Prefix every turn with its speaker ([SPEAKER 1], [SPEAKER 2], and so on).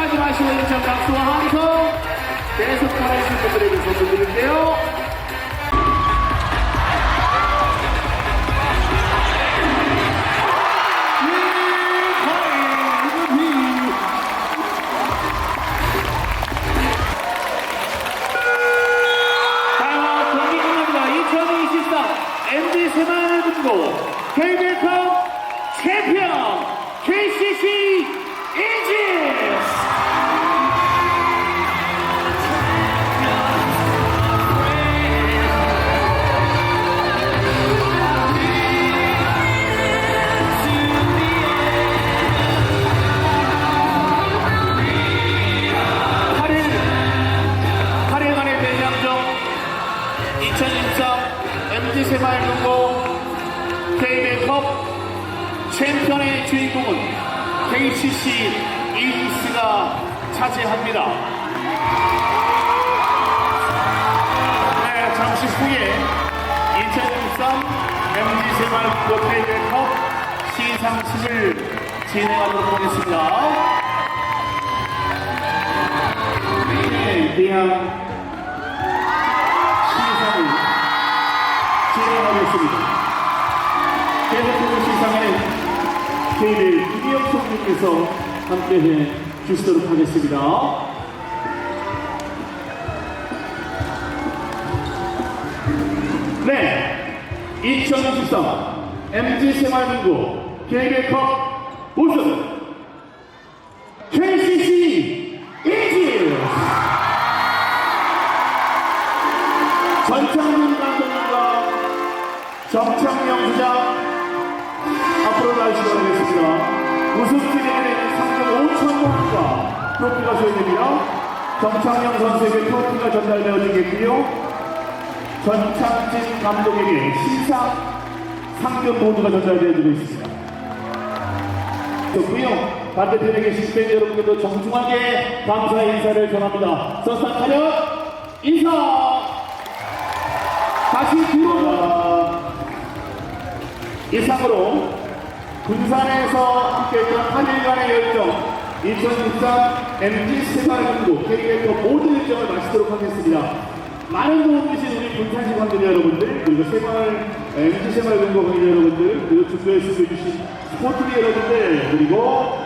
[SPEAKER 1] 포기하지 마시고 인천 박수와 함성 계속 보내주신 분들에게 선물 드릴게요. 자, 경기 끝납니다. 2023 MD 새마을 금고 KB컵 챔피언 KCC 이지스! MD새마을금고 KB컵 챔피언의 주인공은 KCC 이지스가 차지합니다. 네, 잠시 후에 2023 MD새마을금고 KB컵 시상식을 진행하도록 하겠습니다. 네, 대한 진행하겠습니다. 계속해서 시상에는 KBL 이기혁 총리께서 함께해 주시도록 하겠습니다. 네, 2023 MD새마을금고 KBL컵 우승 KCC 이지스! 전창민 감독님과 정창영 부장 앞으로 나오시도록 하겠습니다. 우승팀에게는 상금 5,000만원과 트로피가 소개됩니다. 정창영 선수에게 트로피가 전달되어지겠고요. 전창진 감독에게 신상 상금 모두가 전달되어지고 있습니다. 좋고요. 반대편에 계신 팬 여러분들도 정중하게 감사의 인사를 전합니다. 선수단 차렷 인사! 다시 뒤로 이상으로 군산에서 함께했던 8일간의 열정 2023 MD새마을금고 KBL컵 모든 일정을 마치도록 하겠습니다. 많은 도움 주신 우리 군산시 관계자 여러분들, 그리고 MD새마을금고 관계자 여러분들, 그리고 중도에 수고해주신 스포츠계 여러분들, 그리고